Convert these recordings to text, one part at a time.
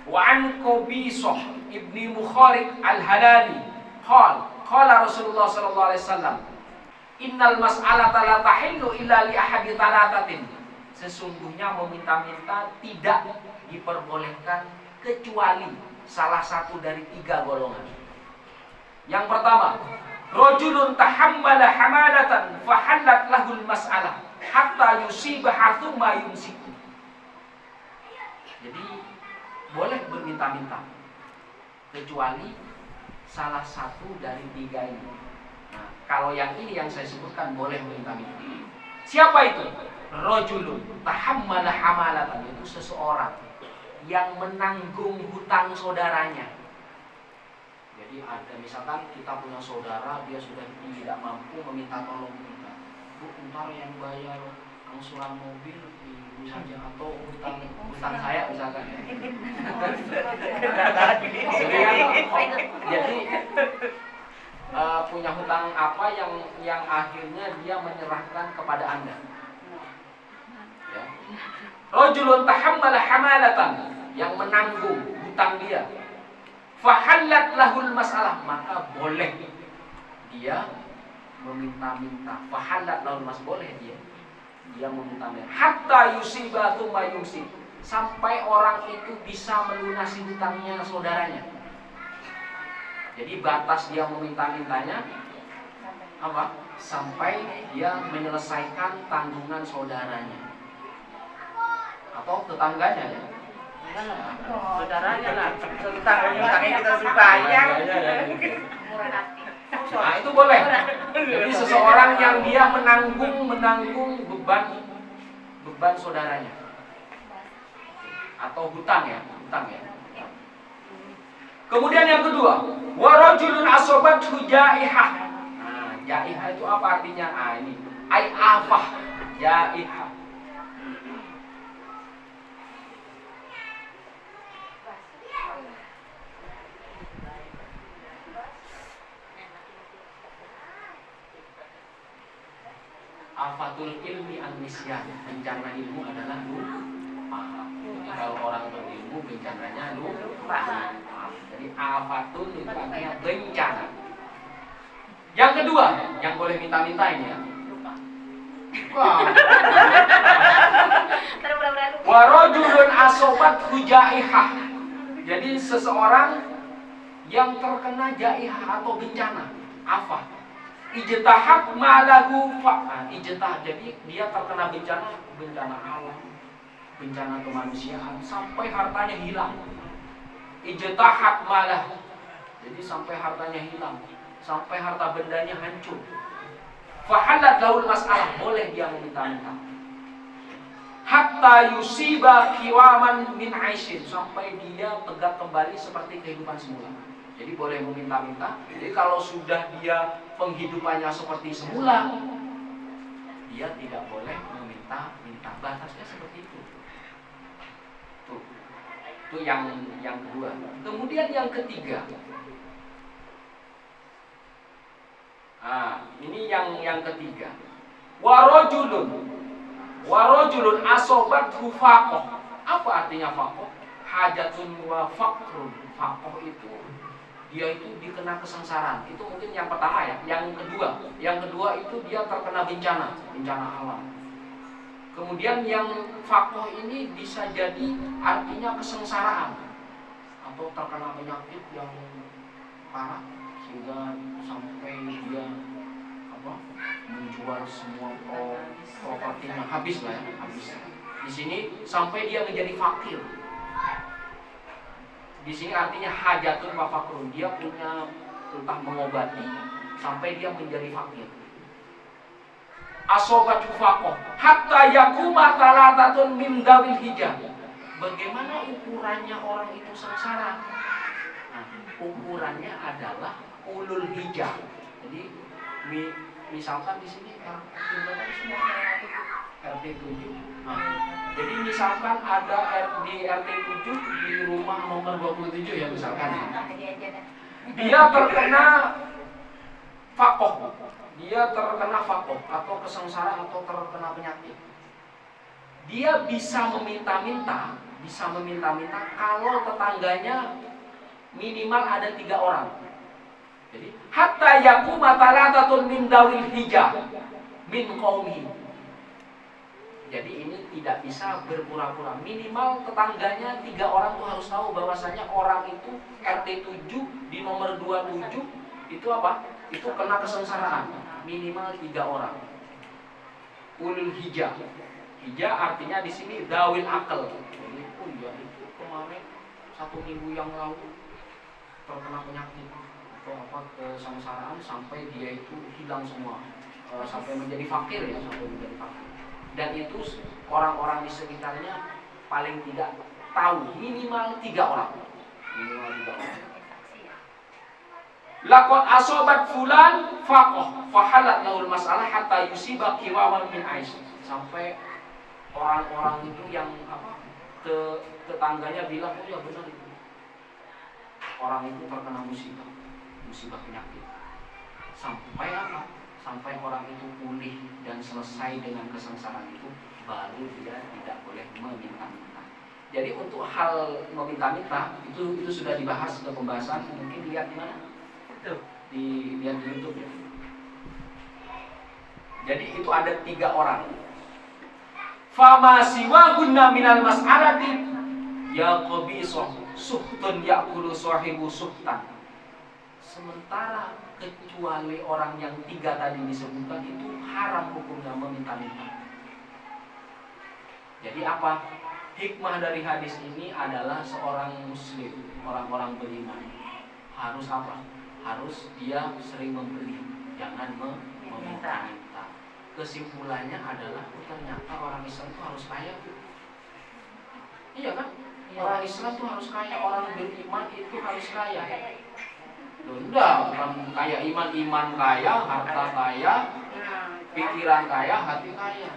Wa an Qabisah ibni Mukharik al-Halali qala Rasulullah sallallahu alaihi wasallam, innal mas'alata la tahillu illa li ahadi thalathatin. Sesungguhnya meminta-minta tidak diperbolehkan kecuali salah satu dari 3 golongan. Yang pertama, rajulun tahammala hamalatan fahallat lahul mas'alah hatta yusibaha thumma yumsiku. Jadi boleh berminta-minta kecuali salah satu dari 3 ini. Nah, kalau yang ini yang saya sebutkan boleh minta-minta. Siapa itu? Rajulun tahammala hamalatan, itu seseorang yang menanggung hutang saudaranya. Jadi ada misalkan kita punya saudara, dia sudah tidak mampu, meminta tolong kita, Bu, ntar yang bayar angsuran mobil ibu saja, atau hutang saya misalkan. Jadi punya hutang apa yang akhirnya dia menyerahkan kepada Anda. Ya. Rajulun tahammala hamalatan, yang menanggung hutang dia. Fahallat lahul masalah, maka boleh dia meminta-minta. Fahallat lahul masalah, boleh dia meminta-minta. Hatta yusiba tsumma yumsi, sampai orang itu bisa melunasi hutangnya saudaranya. Jadi batas dia meminta-mintanya apa? Sampai dia menyelesaikan tanggungan saudaranya atau tetangganya ya. Saudaranya lah, tetangganya kita sudah bayar. Nah, itu boleh. Jadi seseorang yang dia menanggung beban saudaranya atau hutang ya. Kemudian yang kedua, wa rajulun asabathu jaihah. Nah, jaihah itu apa artinya? Ah, ini ai afah, jaihah. Afatul ilmi an-nisyan, bencana ilmu adalah lupa. Jadi kalau orang berilmu bencananya lupa. Jadi afatul itu artinya bencana. Yang kedua, yang boleh minta-minta ini ya. Wa rajulun asobat hujaihah. Jadi seseorang yang terkena jaihah atau bencana, afah. Ijtahab malahu fa. Ijtah, jadi dia terkena bencana alam, bencana kemanusiaan, sampai hartanya hilang. Ijtahab malah, jadi sampai hartanya hilang, sampai harta bendanya hancur. Fahalat lahul masalah, boleh dia meminta-minta. Hatta yusiba kiwaman min aishin, sampai dia tegak kembali seperti kehidupan semula. Jadi boleh meminta-minta. Jadi kalau sudah dia penghidupannya seperti semula, dia tidak boleh meminta-minta. Batasnya seperti itu. Itu yang kedua. Kemudian yang ketiga. Ini yang ketiga. Warojulun asobathu faqoh. Apa artinya faqoh? Hajatun wa faqrun. Faqoh itu dia itu dikena kesengsaraan. Itu mungkin yang pertama ya. Yang kedua itu dia terkena bencana alam. Kemudian yang faqoh ini bisa jadi artinya kesengsaraan atau terkena penyakit yang parah sehingga sampai dia menjual semua propertinya, habis. Di sini sampai dia menjadi fakir. Di sini artinya hajatun wa fakrun, dia punya entah mengobati sampai dia menjadi fakir. Asobatu faqoh hatta yakuma talatatun min dawil hijab. Bagaimana ukurannya orang itu sengsara? Nah, ukurannya adalah ulul hijab. Jadi misalkan di sini RT 7. Jadi misalkan ada di RT 7 di rumah nomor 27 ya misalkan. Dia terkena faqoh. Atau kesengsaraan atau terkena penyakit. Dia bisa meminta-minta bisa meminta-minta kalau tetangganya minimal ada 3 orang. Jadi hatta yaquma thalathatun min dawil hijab min qaumi. Jadi ini tidak bisa berpura-pura. Minimal tetangganya 3 orang tuh harus tahu bahwasanya orang itu RT 7 di nomor 27 itu apa? Itu kena kesengsaraan. Minimal 3 orang. Ulul hijab. Hijab artinya di sini dawil akal. Jadi oh ya itu kemarin 1 minggu yang lalu terkena penyakit atau apa kesengsaraan sampai dia itu hilang semua, sampai menjadi fakir ya, sampai menjadi fakir. Dan itu orang-orang di sekitarnya paling tidak tahu, minimal 3 orang. Minimal 3 orang. Laqad asobat fulan faqah fahalat lahul masalah hatta yusiba kiwawan min ais. Sampai orang-orang itu yang apa tetangganya bilang, oh ya benar itu. Orang itu terkena musibah penyakit. Sampai apa? Sampai orang itu pulih dan selesai dengan kesengsaraan itu, baru dia tidak boleh meminta-minta. Jadi untuk hal meminta-minta itu sudah dibahas, sudah pembahasan. Mungkin lihat di mana? Lihat di YouTube ya. Jadi itu ada 3 orang. Fama siwahunna minal mas'alati ya qabisuh suhtun ya'kulu sahibu suhtan. Sementara kecuali orang yang 3 tadi disebutkan itu haram hukumnya meminta-minta. Jadi apa? Hikmah dari hadis ini adalah seorang muslim, orang-orang beriman harus apa? Harus dia sering memberi, jangan meminta-minta. Kesimpulannya adalah ternyata orang Islam itu harus kaya. Iya kan? Orang Islam itu harus kaya, orang beriman itu harus kaya. Enggak, bukan kaya iman kaya, harta kaya, pikiran kaya, hati kaya.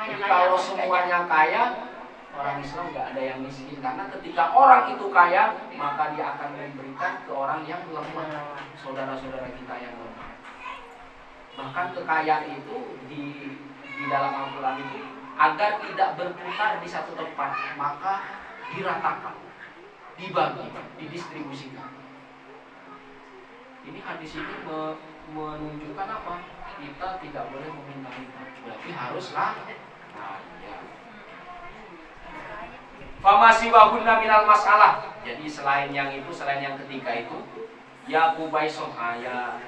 Jadi kalau semuanya kaya, orang Islam nggak ada yang miskin. Karena ketika orang itu kaya, maka dia akan memberikan ke orang yang lemah, saudara-saudara kita yang lemah. Bahkan kekayaan itu di dalam Al-Quran itu agar tidak berputar di satu tempat, maka diratakan, dibagi, didistribusikan. Ini hadis ini menunjukkan apa? Kita tidak boleh meminta-minta, berarti haruslah kaya. Famasi wahunna minal masalah. Jadi selain yang itu, selain yang ketiga itu, Yakubaiso,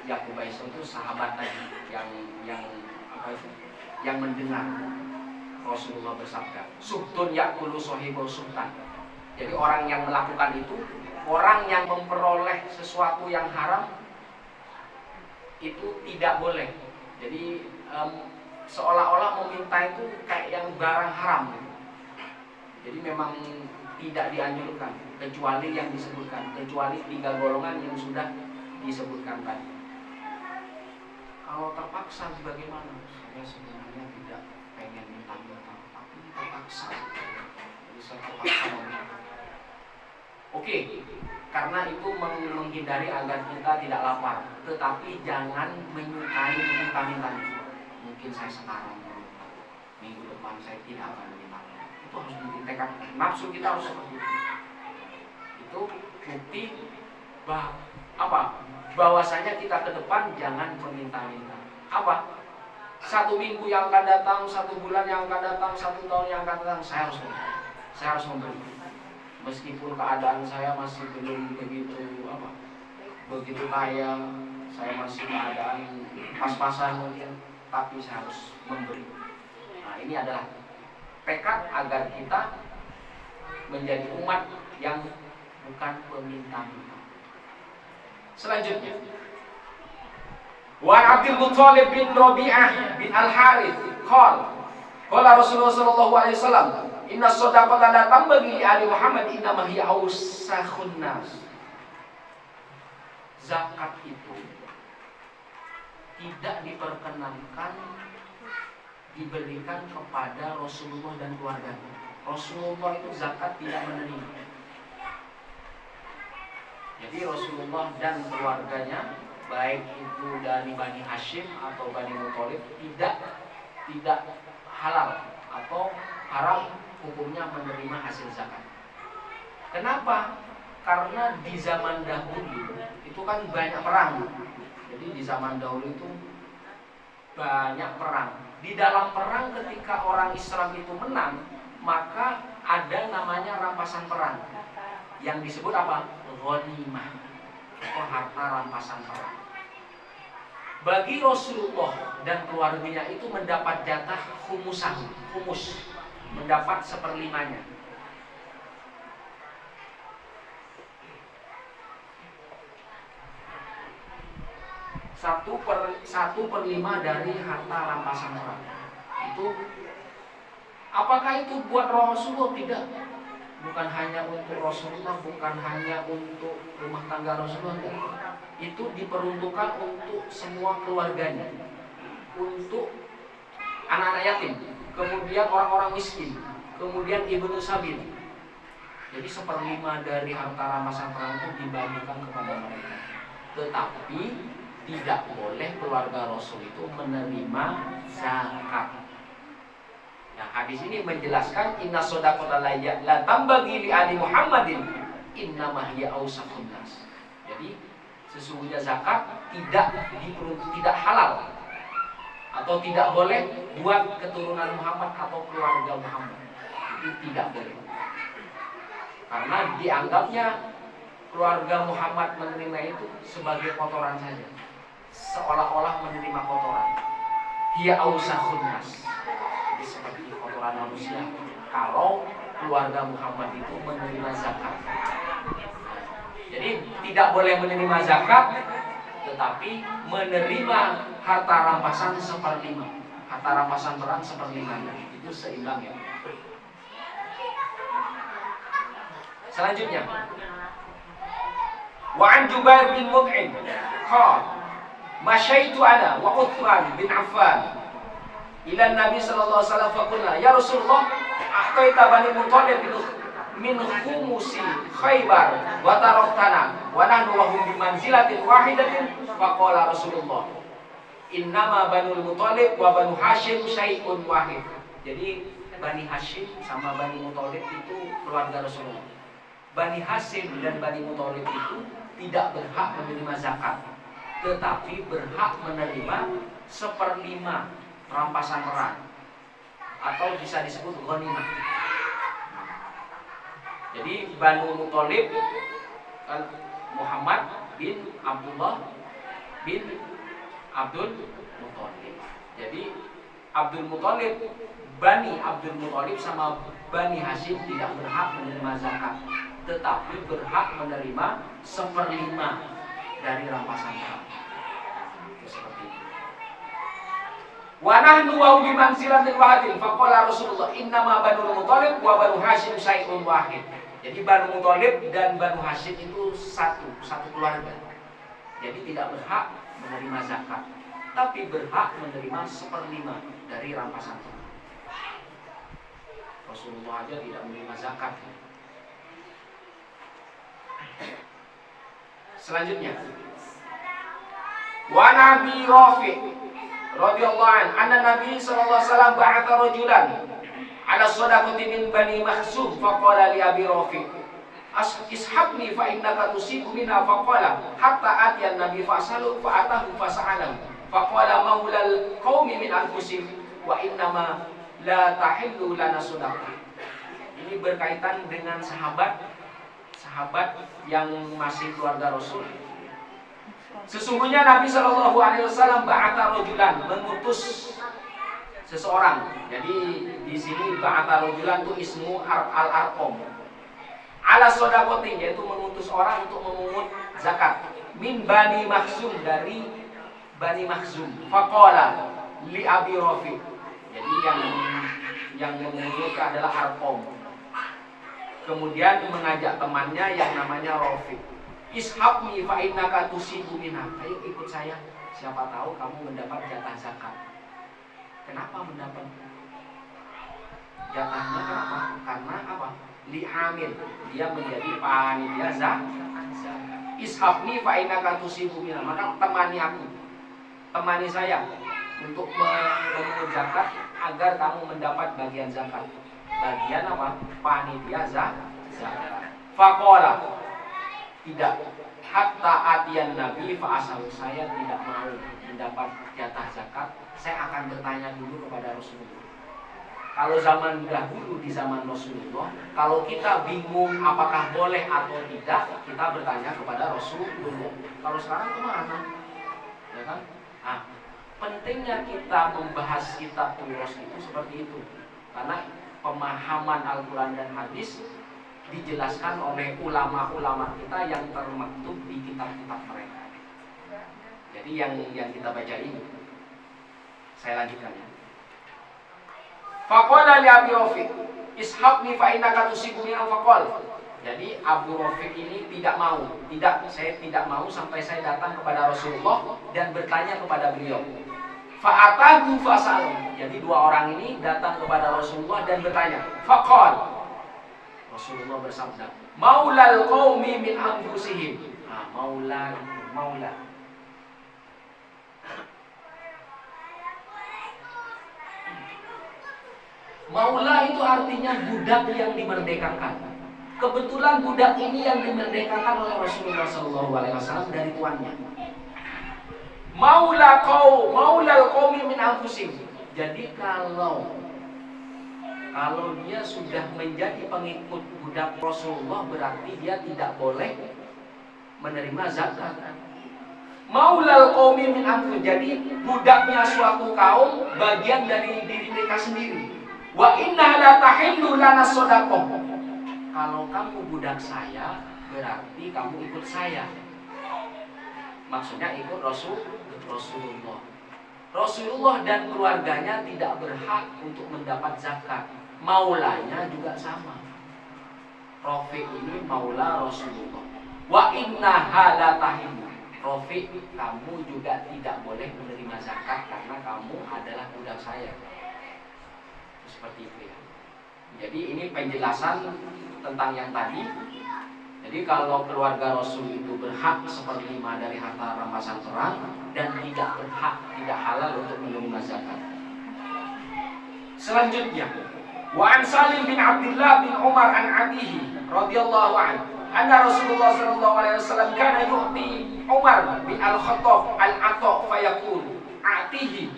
Yakubaiso itu sahabat tadi yang apa itu? Yang mendengar Rasulullah bersabda, suhtun yakulu sohibul sultan. Jadi orang yang melakukan itu, orang yang memperoleh sesuatu yang haram itu tidak boleh. Jadi seolah-olah meminta itu kayak yang barang haram. Jadi memang tidak dianjurkan kecuali yang disebutkan, kecuali 3 golongan yang sudah disebutkan tadi. Kalau terpaksa bagaimana? Saya sebenarnya tidak pengen minta-minta, tapi terpaksa. Jadi saya terpaksa meminta. Oke, karena itu menghindari agar kita tidak lapar. Tetapi jangan menyukai meminta-minta. Mungkin saya sekarang meminta, minggu depan saya tidak akan meminta. Itu harus ditekad. Nafsu kita harus seperti itu. Itu bukti bahwasanya kita ke depan jangan meminta-minta. Apa? 1 minggu yang akan datang, 1 bulan yang akan datang, 1 tahun yang akan datang, saya harus memberi. Saya harus memberi. Meskipun keadaan saya masih belum begitu kaya, saya masih keadaan pas-pasan mungkin, tapi saya harus memberi. Nah, ini adalah tekad agar kita menjadi umat yang bukan peminta-minta. Selanjutnya, Wa Abdul Muthalib bin Rabi'ah bin Al-Harith qala Rasulullah sallallahu alaihi wasallam, inna shadaqata la tambaghi li ali Muhammad innama hiya awsakhun nas. Zakat itu tidak diperkenankan diberikan kepada Rasulullah dan keluarganya. Rasulullah itu zakat tidak menerima. Jadi Rasulullah dan keluarganya, baik itu dari Bani Hashim atau Bani Muthalib, tidak halal atau haram hukumnya menerima hasil zakat. Kenapa? Karena di zaman dahulu itu kan banyak perang. Jadi di zaman dahulu itu banyak perang. Di dalam perang ketika orang Islam itu menang, maka ada namanya rampasan perang yang disebut apa? Ghanimah atau harta rampasan perang. Bagi Rasulullah dan keluarganya itu mendapat jatah humus, mendapat seperlimanya. Satu per lima dari harta rampasan perang. Itu apakah itu buat Rasulullah? Tidak. Bukan hanya untuk Rasulullah, bukan hanya untuk rumah tangga Rasulullah. Tidak. Itu diperuntukkan untuk semua keluarganya, untuk anak-anak yatim, kemudian orang-orang miskin, kemudian ibnu sabil. Jadi seperlima dari harta rampasan perang itu dibagikan kepada mereka. Tetapi tidak boleh keluarga Rasul itu menerima zakat. Nah, hadis ini menjelaskan inna shadaqata la tambagi li ali Muhammadin innama hiya awsaqun nas. Jadi sesungguhnya zakat tidak halal atau tidak boleh buat keturunan Muhammad atau keluarga Muhammad. Itu tidak boleh. Karena dianggapnya keluarga Muhammad menerima itu sebagai kotoran saja. Seolah-olah menerima kotoran. Hiya awsaqun nas. Jadi seperti kotoran manusia kalau keluarga Muhammad itu menerima zakat. Jadi tidak boleh menerima zakat, tetapi menerima harta rampasan seperlima. Harta rampasan perang seperlimanya. Itu seimbang ya. Selanjutnya, wa an Jubair bin Mut'im qala masyaitu ana wa Uthman bin Affan ila Nabi sallallahu alaihi wasallam faqulna ya Rasulullah a'taita bani Muthalib min khumusi Khaybar wa taraktana wa nahnu wa hum bi manzilatin wahidatin faqala Rasulullah innama Banu Muthalib wa Banu Hashim syai'un wahid. Jadi Bani Hashim sama Bani Muthalib itu keluarga Rasulullah. Bani Hashim dan Bani Muthalib itu tidak berhak menerima zakat, tetapi berhak menerima seperlima rampasan perang atau bisa disebut ghanimah. Jadi Banu Muthalib Muhammad bin Abdullah bin Abdul Muthalib. Jadi Abdul Muthalib, Bani Abdul Muthalib sama Bani Hashim tidak berhak menerima zakat, tetapi berhak menerima seperlima dari rampasan perang. Seperti itu. Wa nahnu wa bi manzilatil wahidin faqala Rasulullah innama Banu Muthalib wa Banu Hashim syai'un wahid. Jadi Banu Muthalib dan Banu Hashim itu satu keluarga. Jadi tidak berhak menerima zakat, tapi berhak menerima seperlima dari rampasan perang. Rasulullah aja tidak menerima zakat. Selanjutnya, wa Nabi Rafi radhiyallahu anhu anna Nabi sallallahu alaihi wasallam ba'atha rajulan ala shadaqati min Bani Makhzum faqala li Abi Rafi ishabni fa innaka tusibu minha faqala hatta atiya Nabi fasalu fa atahu fasa'alahu faqala maulal qaumi min anfusihim wa innama la tahillu lana shadaqah. Ini berkaitan dengan sahabat yang masih keluarga Rasul. Sesungguhnya Nabi Shallallahu Alaihi Wasallam ba'atha rajulan, mengutus seseorang. Jadi di sini ba'atha rajulan itu ismu al-arqam. Ala shadaqati, yaitu mengutus orang untuk memungut zakat. Min Bani Makhzum, dari Bani Makhzum. Faqala li Abi Rafi. Jadi yang memungut adalah Arqam. Kemudian mengajak temannya yang namanya Rafi. Ishabni fa innaka tusibu minha. Ayo ikut saya. Siapa tahu kamu mendapat jatah zakat. Kenapa mendapat jatahnya? Kenapa? Karena apa? Li'amil. Dia menjadi panitia zakat. Ishabni fa innaka tusibu minha. Maka temani saya untuk memungut zakat agar kamu mendapat bagian zakat. Bagian apa? Panitia zakat. Faqala, tidak, hatta atiyan nabi fa'asal, saya tidak mau mendapat jatah zakat, saya akan bertanya dulu kepada Rasulullah. Kalau zaman dahulu, di zaman Rasulullah, kalau kita bingung apakah boleh atau tidak, kita bertanya kepada Rasulullah. Kalau sekarang kemana? Ya kan? Nah, pentingnya kita membahas kitab Turos itu seperti itu, karena pemahaman Al-Quran dan hadis dijelaskan oleh ulama-ulama kita yang termaktub di kitab-kitab mereka. Jadi yang kita baca ini, saya lanjutkan ya. Faqala li Abi Rafiq, ishabni fa innaka tusibu min al-faqal. Jadi Abu Rafiq ini saya tidak mau sampai saya datang kepada Rasulullah dan bertanya kepada beliau. Fa'atahu fasal. Jadi dua orang ini datang kepada Rasulullah dan bertanya. Faqal, Rasulullah bersabda, maulal qaumi min anfusihim. Maula. Maula itu artinya budak yang dimerdekakan. Kebetulan budak ini yang dimerdekakan oleh Rasulullah SAW dari tuannya. Maulal qaumi min anfusihim. Jadi kalau dia sudah menjadi pengikut budak Rasulullah, berarti dia tidak boleh menerima zakat. Maulal qaumi min anfusihim. Jadi budaknya suatu kaum bagian dari diri mereka sendiri. Wa inna la tahillu lana shadaqah. Kalau kamu budak saya, berarti kamu ikut saya. Maksudnya ikut Rasulullah. Rasulullah dan keluarganya tidak berhak untuk mendapat zakat. Maulanya juga sama. Rafiq ini maula Rasulullah. Wa inna la tahillu. Rafiq, kamu juga tidak boleh menerima zakat karena kamu adalah budak saya. Seperti itu ya. Jadi ini penjelasan tentang yang tadi. Jadi kalau keluarga Rasul itu berhak seperlima dari harta rampasan perang dan tidak berhak, tidak halal untuk menerima zakat. Selanjutnya, wa an Salim bin Abdullah bin Umar an abihi radhiyallahu anhu anna Rasulullah sallallahu alaihi wasallam kana yu'ti Umar bin Al-Khattab al-ata fayaqul a'tihi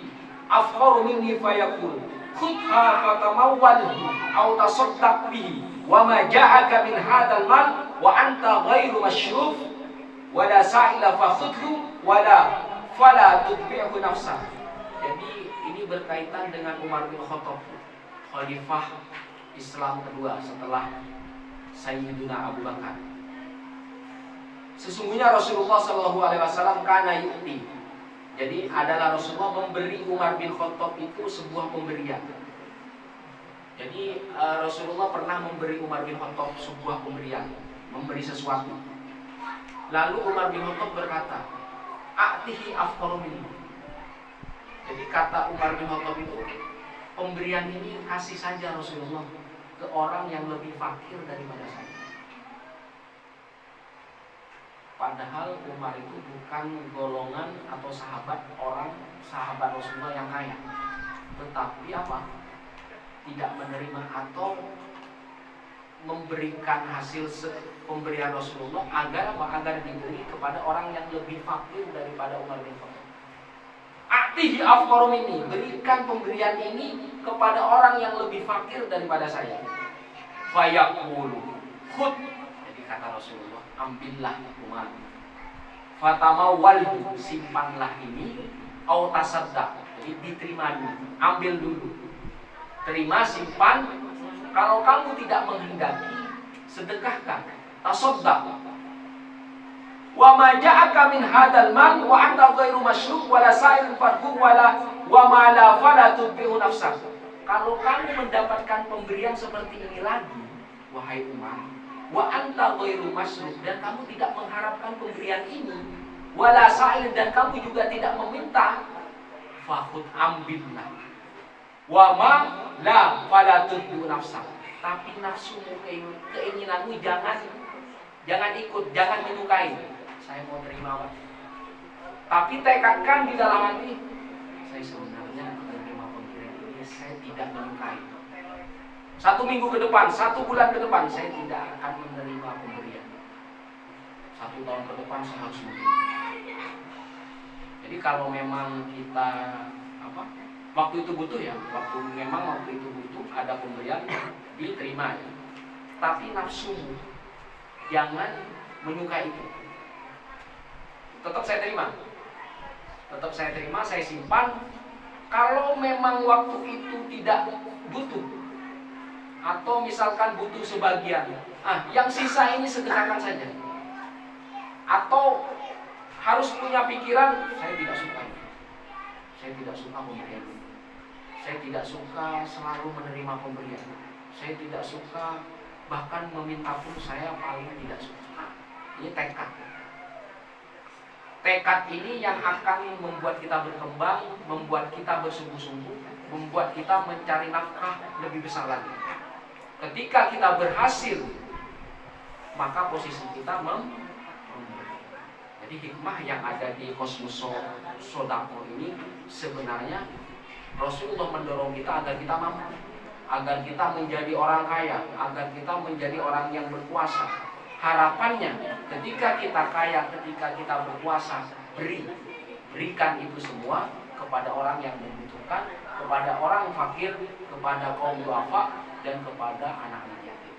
afqaru minni fayaqul khudha fatamawwalhu aw tasaddaq bihi wa ma ja'aka min hadzal mal wa anta ghairu masyruf wa la sa'ila fa khudhu wa la fala tudbi'hu nafsa. Jadi ini berkaitan dengan Umar bin Khattab, khalifah Islam kedua setelah Sayyidina Abu Bakar. Sesungguhnya Rasulullah SAW kana yu'ti. Jadi adalah Rasulullah memberi Umar bin Khattab itu sebuah pemberian. Jadi Rasulullah pernah memberi Umar bin Khattab sebuah pemberian, memberi sesuatu. Lalu Umar bin Khattab berkata, "A'tihi afqaru minni." Jadi kata Umar bin Khattab itu, pemberian ini kasih saja Rasulullah ke orang yang lebih fakir daripada saya. Padahal Umar itu bukan golongan atau sahabat Rasulullah yang kaya, tetapi apa? Tidak menerima atau memberikan hasil pemberian Rasulullah agar apa? Agar diberi kepada orang yang lebih fakir daripada Umar bin Khattab. A'tihi afqaru minni, berikan pemberian ini kepada orang yang lebih fakir daripada saya. Fayaqulu khud, jadi kata Rasulullah, ambillah Umar. Fatamawwalhu, simpanlah ini, au tasaddaq, jadi diterima dulu, ambil dulu. Terima, simpan. Kalau kamu tidak menghendaki, sedekahkan, tasaddaq. Wa ma ja'aka min hadzal mal wa anta ghairu masyruf wa la sa'il farhu wa ma la fala tudbi'u nafsak. Kalau kamu mendapatkan pemberian seperti ini lagi, wahai Umar, wa anta ghairu masyruf, dan kamu tidak mengharapkan pemberian ini, wala sa'il, dan kamu juga tidak meminta, fakhud, ambillah. Wa ma la fala tudbi'u nafsak. Tapi nafsumu, keinginanmu jangan ikut, jangan menyukai. Saya mau terima, Pak. Tapi tekadkan di dalam hati, saya sebenarnya menerima pemberian ini, saya tidak menyukai. 1 minggu ke depan, 1 bulan ke depan, saya tidak akan menerima pemberian. 1 tahun ke depan saya harus begini. Jadi kalau memang kita waktu itu butuh ya, waktu itu butuh ada pemberian, diterima ya. Tapi nafsu jangan menyukai itu. Tetap saya terima, saya simpan. Kalau memang waktu itu tidak butuh, atau misalkan butuh sebagian, yang sisa ini segerakan saja. Atau harus punya pikiran, saya tidak suka pemberian. Saya tidak suka selalu menerima pemberian. Saya tidak suka, bahkan meminta pun saya paling tidak suka. Ini tekad. Tekad ini yang akan membuat kita berkembang, membuat kita bersungguh-sungguh, membuat kita mencari nafkah lebih besar lagi. Ketika kita berhasil, maka posisi kita Jadi hikmah yang ada di Kosmus Sodako ini sebenarnya Rasulullah mendorong kita agar kita mampu, agar kita menjadi orang kaya, agar kita menjadi orang yang berkuasa. Harapannya ketika kita kaya, ketika kita berkuasa, berikan itu semua kepada orang yang membutuhkan, kepada orang fakir, kepada kaum duafa, dan kepada anak-anak yatim.